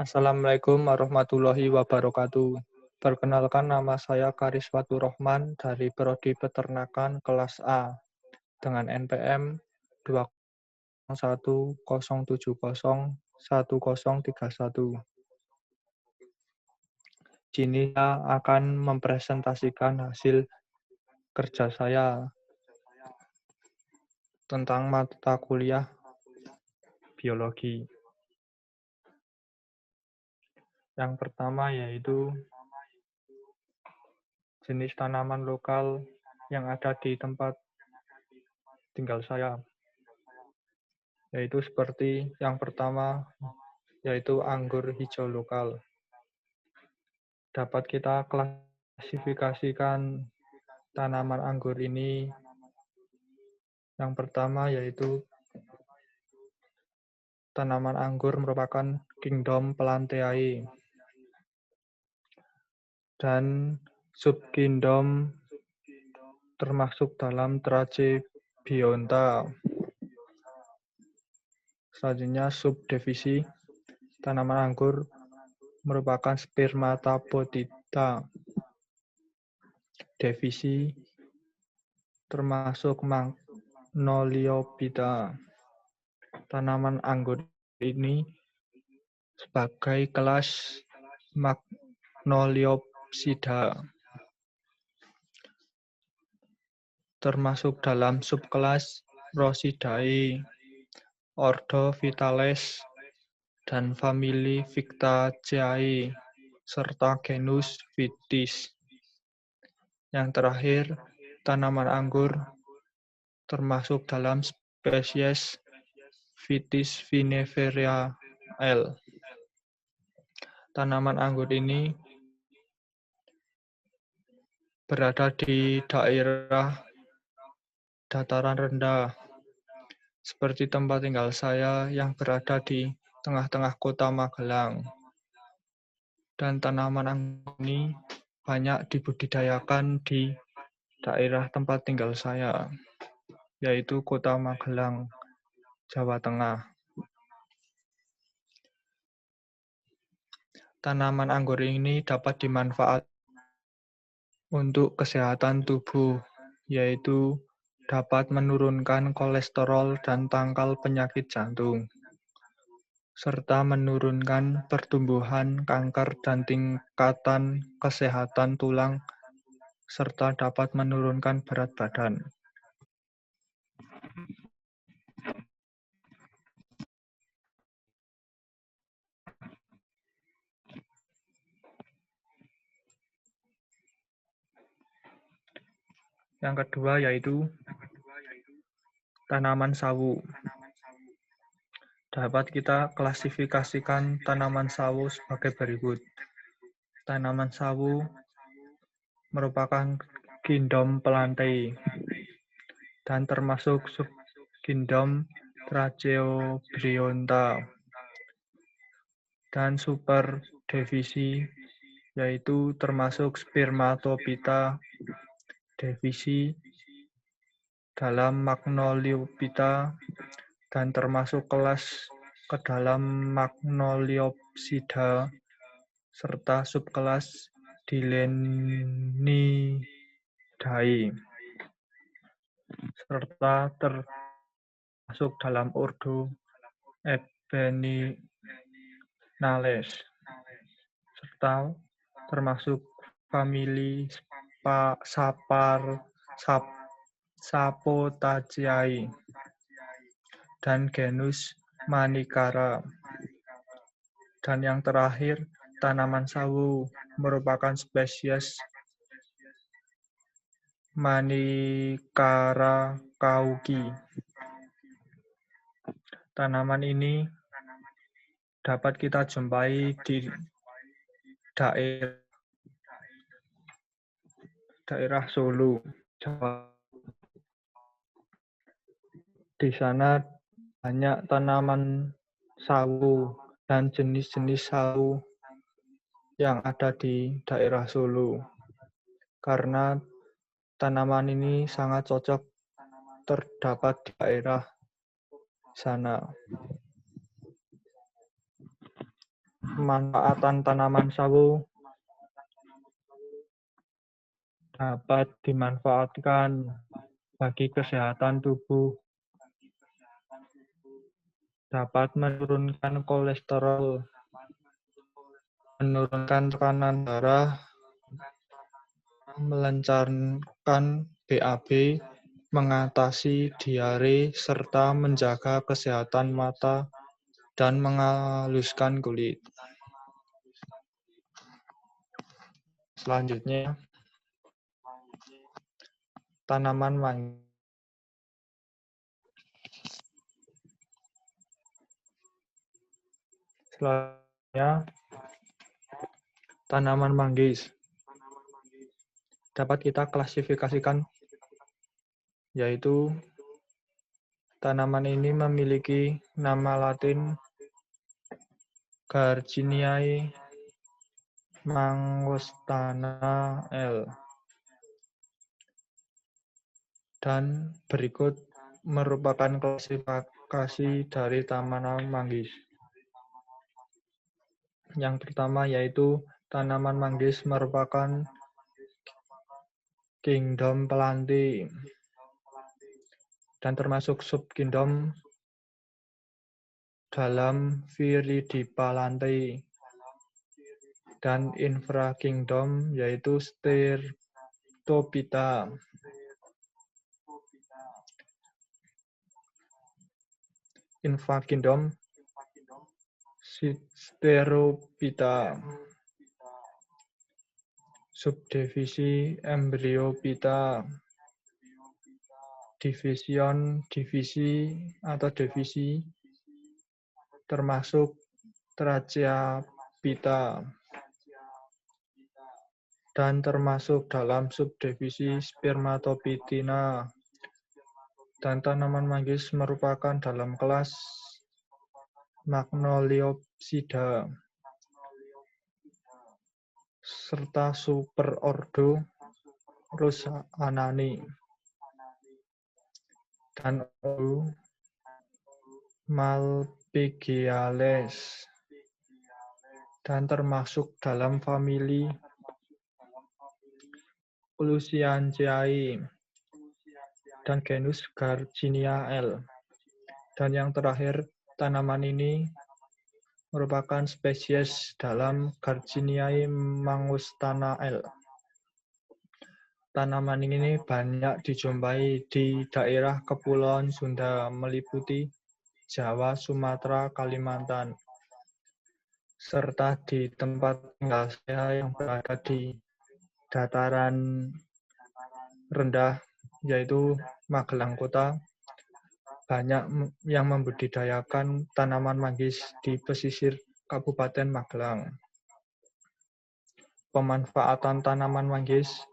Assalamualaikum warahmatullahi wabarakatuh. Perkenalkan, nama saya Kariswatur Rohman dari Prodi Peternakan kelas A dengan NPM 20107011031. Sini saya akan mempresentasikan hasil kerja saya tentang mata kuliah biologi. Yang pertama yaitu jenis tanaman lokal yang ada di tempat tinggal saya. Yaitu seperti yang pertama, yaitu anggur hijau lokal. Dapat kita klasifikasikan tanaman anggur ini. Yang pertama yaitu tanaman anggur merupakan kingdom Plantae dan subkingdom termasuk dalam Trachebionta. Selanjutnya subdivisi tanaman anggur merupakan Spermatophorida. Divisi termasuk Magnoliophyta. Tanaman anggur ini sebagai kelas Magnoliopsida, termasuk dalam subkelas Rosidae, ordo Vitales, dan famili Victaceae, serta genus Vitis. Yang terakhir, tanaman anggur termasuk dalam spesies Vitis vinifera L. Tanaman anggur ini berada di daerah dataran rendah, seperti tempat tinggal saya yang berada di tengah-tengah kota Magelang. Dan tanaman anggur ini banyak dibudidayakan di daerah tempat tinggal saya, yaitu kota Magelang, Jawa Tengah. Tanaman anggur ini dapat dimanfaatkan untuk kesehatan tubuh, yaitu dapat menurunkan kolesterol dan tangkal penyakit jantung, serta menurunkan pertumbuhan kanker dan tingkatan kesehatan tulang, serta dapat menurunkan berat badan. Yang kedua yaitu tanaman sawu. Dapat kita klasifikasikan tanaman sawu sebagai berikut. Tanaman sawu merupakan kingdom Plantae dan termasuk subkingdom Trachebionta, dan superdivisi yaitu termasuk Spermatophyta, divisi dalam Magnoliophyta, dan termasuk kelas ke dalam Magnoliopsida, serta subkelas Dilenidae, serta termasuk dalam ordo Ebeninales, serta termasuk famili Sapotaceae, dan genus Manicara. Dan yang terakhir, tanaman sawu merupakan spesies Manicara cauchi. Tanaman ini dapat kita jumpai di daerah Solo, Jawa. Di sana banyak tanaman sawu dan jenis-jenis sawu yang ada di daerah Solo, karena tanaman ini sangat cocok terdapat di daerah sana. Pemanfaatan tanaman sawo dapat dimanfaatkan bagi kesehatan tubuh, dapat menurunkan kolesterol, menurunkan tekanan darah, melancarkan BAB, mengatasi diare, serta menjaga kesehatan mata dan menghaluskan kulit. Selanjutnya, tanaman manggis. Selanjutnya, tanaman manggis. Dapat kita klasifikasikan, yaitu tanaman ini memiliki nama latin Garciniae mangostana L. Dan berikut merupakan klasifikasi dari tanaman manggis. Yang pertama yaitu tanaman manggis merupakan kingdom Plantae dan termasuk subkingdom dalam Viridipalanae dan infrakingdom yaitu Stirtophyta. Infrakingdom Pterophyta. Subdivisi Embryophyta. Divisi termasuk Tracheaphyta dan termasuk dalam subdivisi Spermatophytina. Dan tanaman manggis merupakan dalam kelas Magnoliopsida serta superordo Rosananae dan ordo Malpighiales dan termasuk dalam famili Clusiaceae dan genus Garcinia L. Dan yang terakhir, tanaman ini merupakan spesies dalam Garciniae mangostana L. Tanaman ini banyak dijumpai di daerah Kepulauan Sunda meliputi Jawa, Sumatera, Kalimantan, serta di tempat tinggal saya yang berada di dataran rendah, yaitu Magelang Kota, banyak yang membudidayakan tanaman manggis di pesisir Kabupaten Magelang. Pemanfaatan tanaman manggis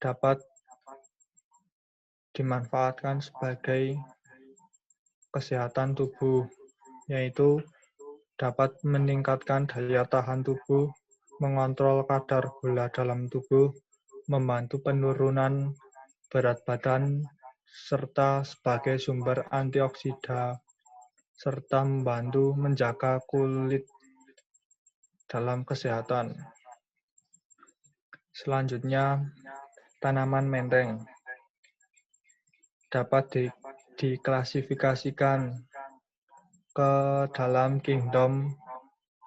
dapat dimanfaatkan sebagai kesehatan tubuh, yaitu dapat meningkatkan daya tahan tubuh, mengontrol kadar gula dalam tubuh, membantu penurunan berat badan, serta sebagai sumber antioksida, serta membantu menjaga kulit dalam kesehatan. Selanjutnya, tanaman menteng dapat diklasifikasikan ke dalam kingdom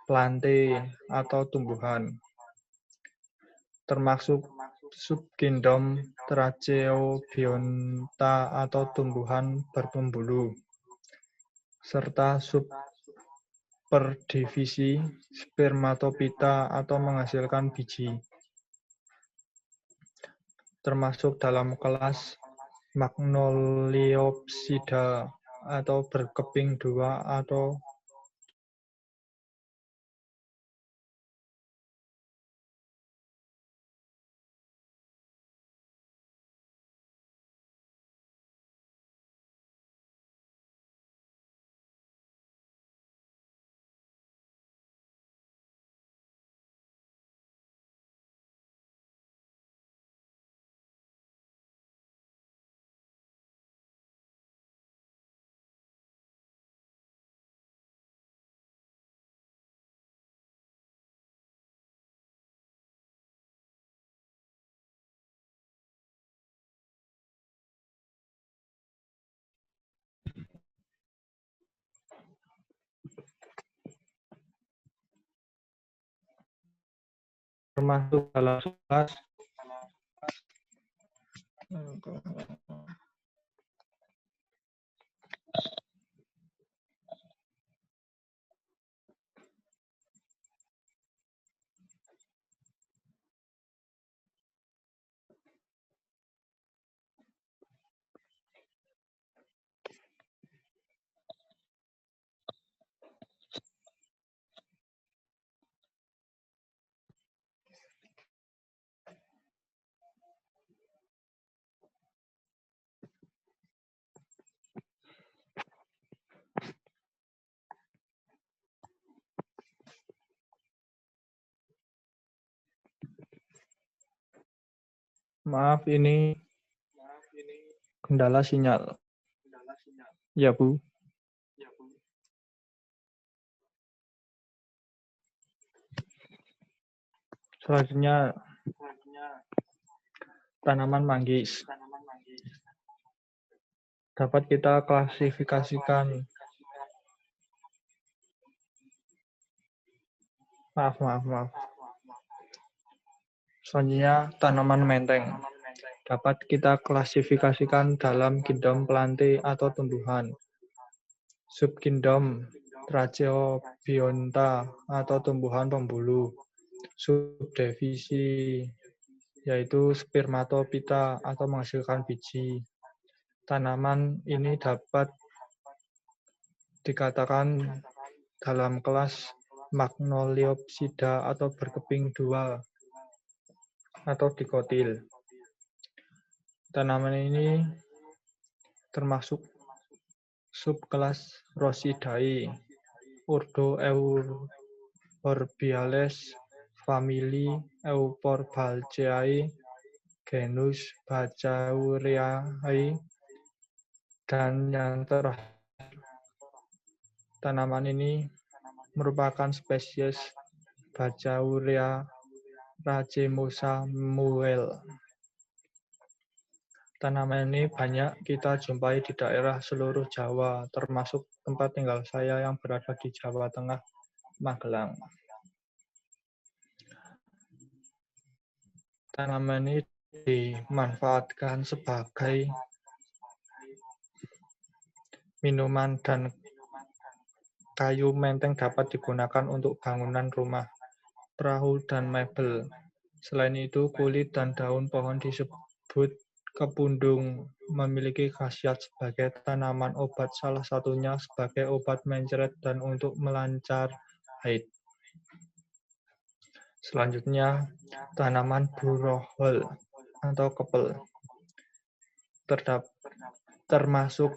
Plantae atau tumbuhan, termasuk subkingdom Tracheobionta atau tumbuhan berpembuluh, serta subperdivisi Spermatophyta atau menghasilkan biji, termasuk dalam kelas Magnoliopsida atau berkeping dua atau termasuk dalam kelas. Maaf, ini kendala sinyal. Ya, Bu. Selanjutnya, tanaman manggis. Dapat kita klasifikasikan. Maaf. Selanjutnya, tanaman menteng. Dapat kita klasifikasikan dalam kingdom plante atau tumbuhan. Subkingdom Tracheobionta atau tumbuhan pembulu. Subdivisi yaitu spermatophyta atau menghasilkan biji. Tanaman ini dapat dikatakan dalam kelas Magnoliopsida atau berkeping dua atau dikotil. Tanaman ini termasuk subkelas Rosidae, ordo Euphorbiales, famili Euphorbiaceae, genus Baccaureae, dan yang terakhir, tanaman ini merupakan spesies Baccaurea racemosa Muel. Tanaman ini banyak kita jumpai di daerah seluruh Jawa, termasuk tempat tinggal saya yang berada di Jawa Tengah, Magelang. Tanaman ini dimanfaatkan sebagai minuman dan kayu menteng dapat digunakan untuk bangunan rumah, perahu, dan mebel. Selain itu, kulit dan daun pohon disebut kepundung, memiliki khasiat sebagai tanaman obat, salah satunya sebagai obat mencret dan untuk melancar haid. Selanjutnya, tanaman burohol atau kepel termasuk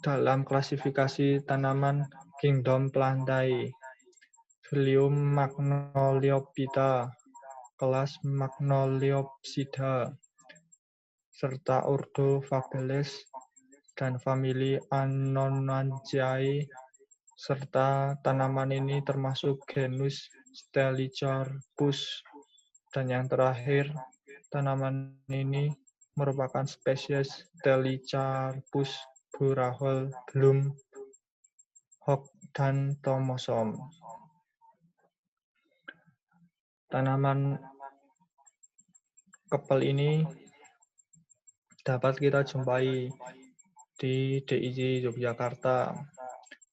dalam klasifikasi tanaman kingdom Plantae, Phylum Magnoliophyta, kelas Magnoliopsida, serta ordo Fabeles dan famili Annonantiae, serta tanaman ini termasuk genus Stelycarpus, dan yang terakhir, tanaman ini merupakan spesies Stelycarpus Burahol Bloom, Hock, dan Tomosom. Tanaman kepel ini dapat kita jumpai di DIY Yogyakarta,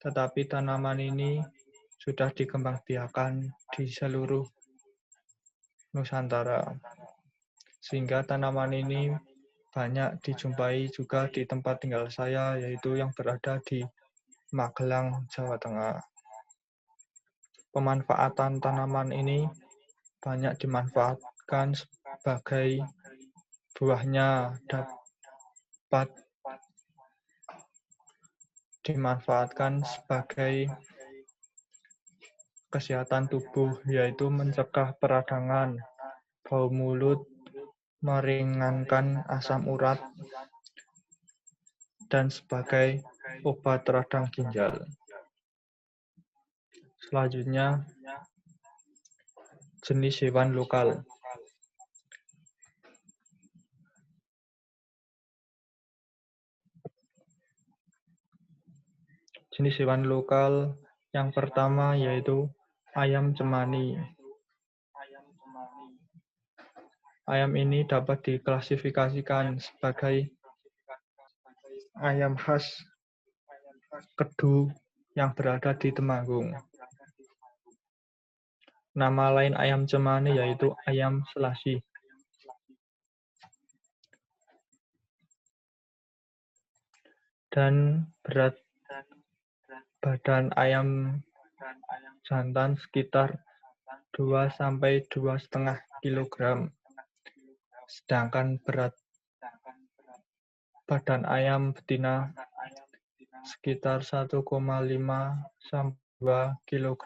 tetapi tanaman ini sudah dikembangbiakan di seluruh Nusantara, sehingga tanaman ini banyak dijumpai juga di tempat tinggal saya, yaitu yang berada di Magelang, Jawa Tengah. Pemanfaatan tanaman ini banyak dimanfaatkan sebagai buahnya dapat dimanfaatkan sebagai kesehatan tubuh, yaitu mencegah peradangan, bau mulut, meringankan asam urat, dan sebagai obat radang ginjal. Selanjutnya, jenis hewan lokal. Jenis hewan lokal yang pertama yaitu ayam cemani. Ayam ini dapat diklasifikasikan sebagai ayam khas Kedu yang berada di Temanggung. Nama lain ayam cemani yaitu ayam selasi. Dan berat badan ayam jantan sekitar 2–2,5 kg. Sedangkan berat badan ayam betina sekitar 1,5–2 kg.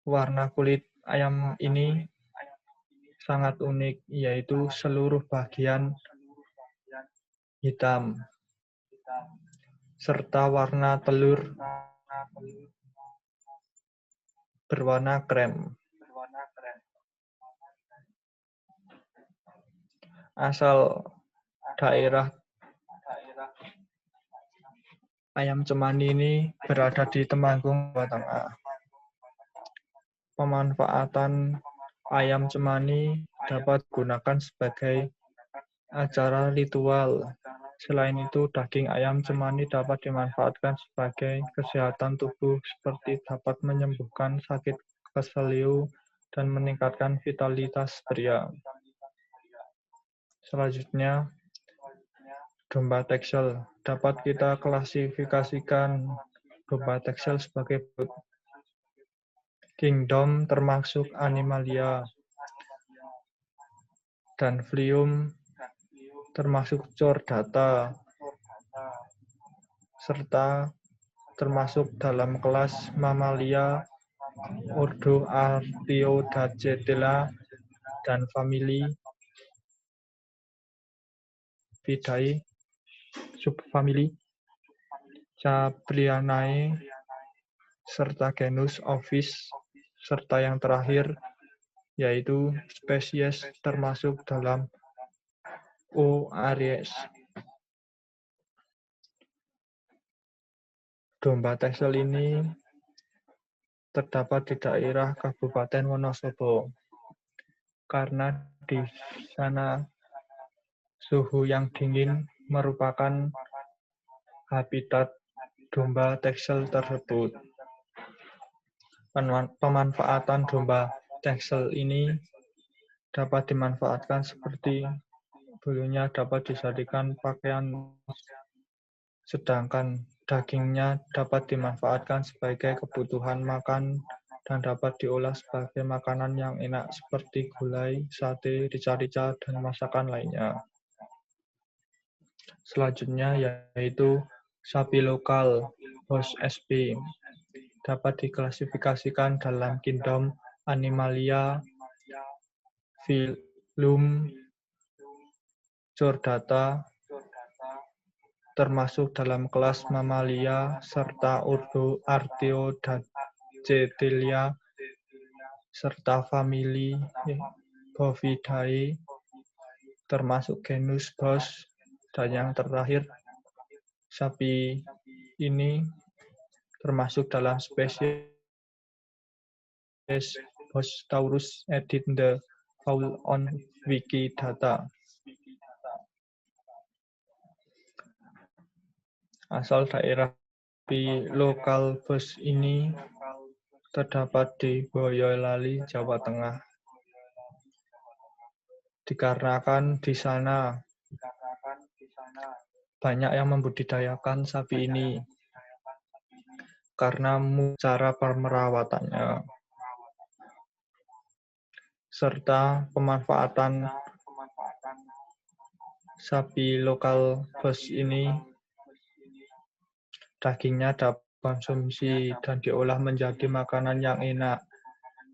Warna kulit ayam ini sangat unik, yaitu seluruh bagian hitam, serta warna telur berwarna krem. Asal daerah ayam cemani ini berada di Temanggung, Jawa Tengah. Pemanfaatan ayam cemani dapat digunakan sebagai acara ritual. Selain itu, daging ayam cemani dapat dimanfaatkan sebagai kesehatan tubuh seperti dapat menyembuhkan sakit keseliu dan meningkatkan vitalitas pria. Selanjutnya, domba Texel. Dapat kita klasifikasikan domba Texel sebagai kingdom termasuk Animalia, dan Flium termasuk Chordata, serta termasuk dalam kelas Mamalia, ordo Artiodactyla, dan famili Vidae, subfamili Caprianae, serta genus Ovis, serta yang terakhir yaitu spesies termasuk dalam Oaries. Domba Texel ini terdapat di daerah Kabupaten Wonosobo, karena di sana suhu yang dingin merupakan habitat domba Texel tersebut. Pemanfaatan domba Texel ini dapat dimanfaatkan seperti bulunya dapat dijadikan pakaian, sedangkan dagingnya dapat dimanfaatkan sebagai kebutuhan makan dan dapat diolah sebagai makanan yang enak seperti gulai, sate, rica-rica, dan masakan lainnya. Selanjutnya yaitu sapi lokal, Bos SP. Dapat diklasifikasikan dalam kingdom Animalia, filum Chordata, termasuk dalam kelas Mamalia, serta ordo Artiodactyla, serta famili Bovidae, termasuk genus Bos, dan yang terakhir, sapi ini termasuk dalam spesies Bos taurus, edit the fowl on Wikidata. Asal daerah sapi lokal Bos ini terdapat di Boyolali, Jawa Tengah. Dikarenakan di sana banyak yang membudidayakan sapi ini karena cara pemerawatannya, serta pemanfaatan sapi lokal Bos ini, dagingnya dapat konsumsi dan diolah menjadi makanan yang enak,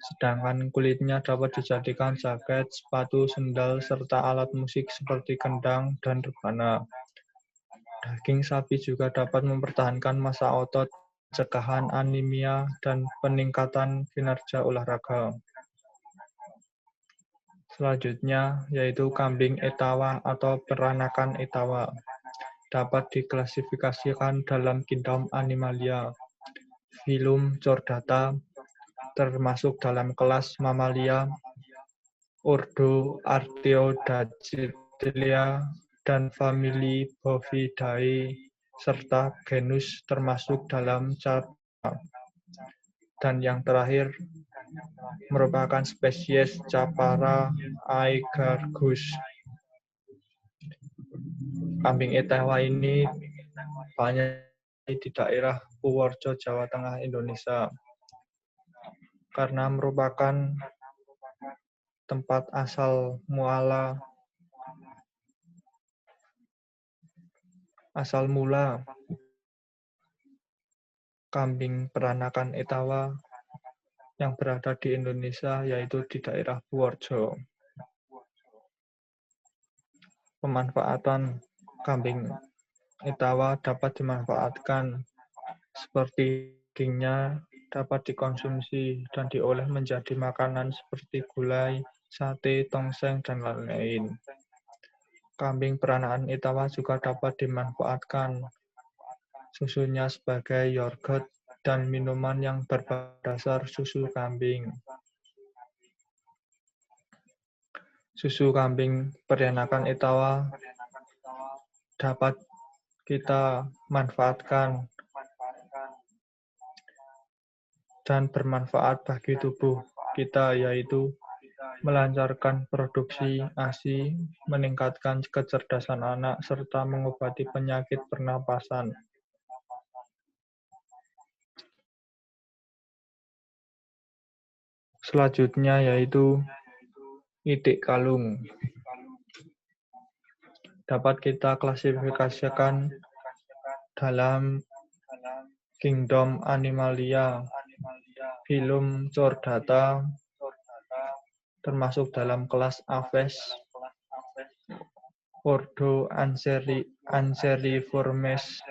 sedangkan kulitnya dapat dijadikan jaket, sepatu, sendal, serta alat musik seperti kendang dan rebana. Daging sapi juga dapat mempertahankan massa otot, pencegahan anemia, dan peningkatan kinerja olahraga. Selanjutnya yaitu kambing Etawa atau peranakan Etawa. Dapat diklasifikasikan dalam kingdom Animalia, filum Chordata, termasuk dalam kelas Mamalia, ordo Artiodactylia, dan famili Bovidae, serta genus termasuk dalam Capra. Dan yang terakhir merupakan spesies Capara aegargus. Kambing Etawa ini banyak di daerah Purworejo, Jawa Tengah, Indonesia, karena merupakan tempat asal mula kambing peranakan Etawa yang berada di Indonesia, yaitu di daerah Purworejo. Pemanfaatan kambing Etawa dapat dimanfaatkan seperti dagingnya dapat dikonsumsi dan diolah menjadi makanan seperti gulai, sate, tongseng, dan lain-lain. Kambing peranakan Etawa juga dapat dimanfaatkan susunya sebagai yogurt dan minuman yang berdasar susu kambing. Susu kambing peranakan Etawa dapat kita manfaatkan dan bermanfaat bagi tubuh kita, yaitu melancarkan produksi ASI, meningkatkan kecerdasan anak, serta mengobati penyakit pernapasan. Selanjutnya yaitu itik kalung. Dapat kita klasifikasikan dalam kingdom Animalia, filum Chordata, termasuk dalam kelas Aves, ordo Anseriformes,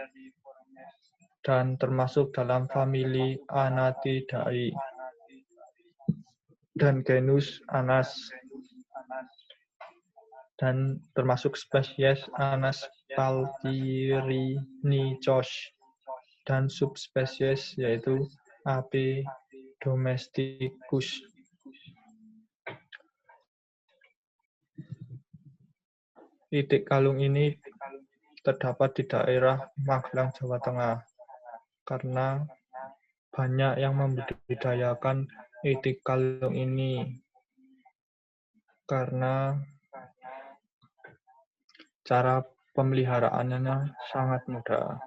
dan termasuk dalam famili Anatidae, dan genus Anas, dan termasuk spesies Anas palpyrinichos, dan subspesies yaitu Ape domesticus. Itik kalung ini terdapat di daerah Magelang, Jawa Tengah, karena banyak yang membudidayakan itik kalung ini karena cara pemeliharaannya sangat mudah.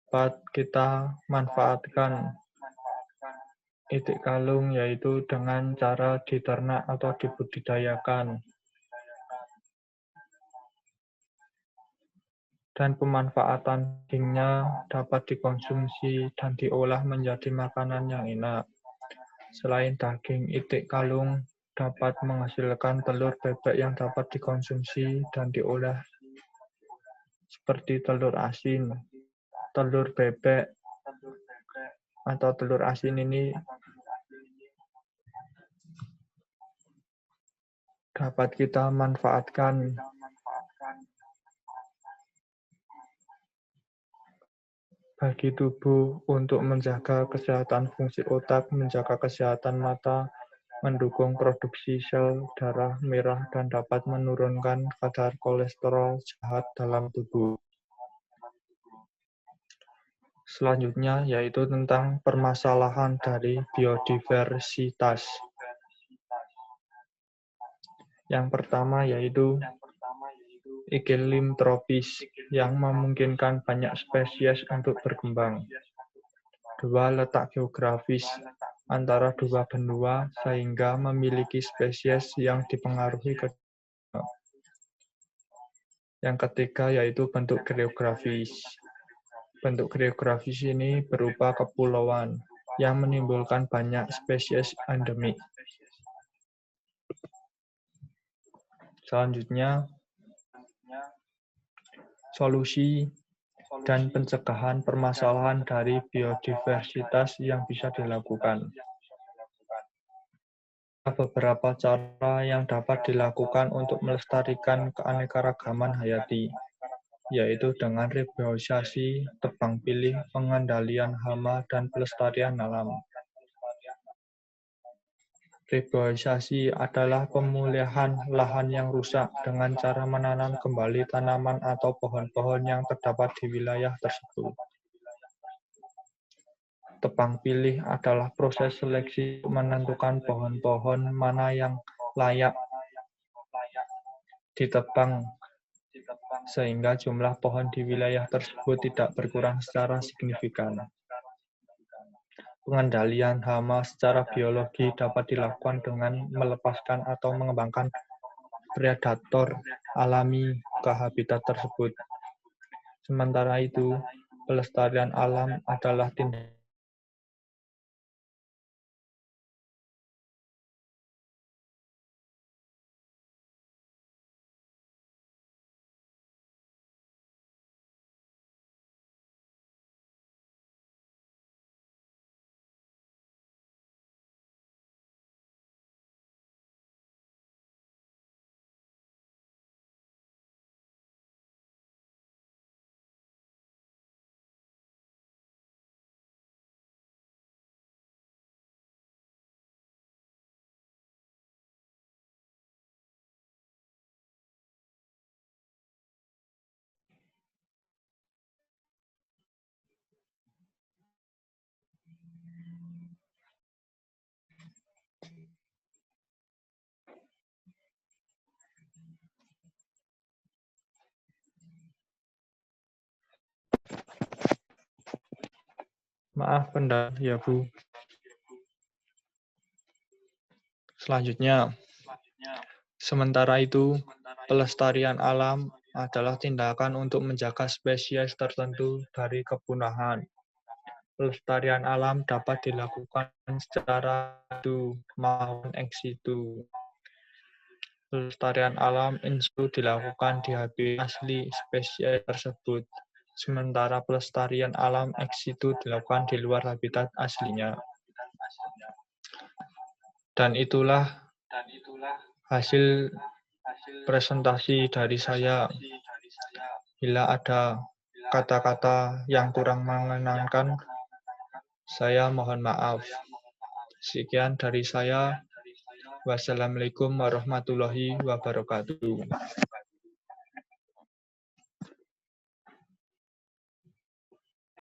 Dapat kita manfaatkan itik kalung yaitu dengan cara diternak atau dibudidayakan. Dan pemanfaatan dagingnya dapat dikonsumsi dan diolah menjadi makanan yang enak. Selain daging, itik kalung dapat menghasilkan telur bebek yang dapat dikonsumsi dan diolah seperti telur asin. Telur bebek atau telur asin ini dapat kita manfaatkan bagi tubuh untuk menjaga kesehatan fungsi otak, menjaga kesehatan mata, mendukung produksi sel darah merah, dan dapat menurunkan kadar kolesterol jahat dalam tubuh. Selanjutnya yaitu tentang permasalahan dari biodiversitas. Yang pertama yaitu iklim tropis yang memungkinkan banyak spesies untuk berkembang. Dua, letak geografis antara dua benua sehingga memiliki spesies yang dipengaruhi ke. Yang ketiga yaitu bentuk geografis. Bentuk geografis ini berupa kepulauan yang menimbulkan banyak spesies endemik. Selanjutnya, solusi dan pencegahan permasalahan dari biodiversitas yang bisa dilakukan. Beberapa cara yang dapat dilakukan untuk melestarikan keanekaragaman hayati, yaitu dengan reboisasi, tebang pilih, pengendalian hama, dan pelestarian alam. Reboisasi adalah pemulihan lahan yang rusak dengan cara menanam kembali tanaman atau pohon-pohon yang terdapat di wilayah tersebut. Tebang pilih adalah proses seleksi untuk menentukan pohon-pohon mana yang layak ditebang sehingga jumlah pohon di wilayah tersebut tidak berkurang secara signifikan. Pengendalian hama secara biologi dapat dilakukan dengan melepaskan atau mengembangkan predator alami ke habitat tersebut. Sementara itu, pelestarian alam adalah tindakan maaf pendapat ya Bu. Selanjutnya, sementara itu, pelestarian alam adalah tindakan untuk menjaga spesies tertentu dari kepunahan. Pelestarian alam dapat dilakukan secara situ maupun ex situ. Pelestarian alam in situ dilakukan di habitat asli spesies tersebut, sementara pelestarian alam ex situ dilakukan di luar habitat aslinya. Dan itulah hasil presentasi dari saya. Bila ada kata-kata yang kurang mengenangkan, saya mohon maaf. Sekian dari saya. Wassalamualaikum warahmatullahi wabarakatuh.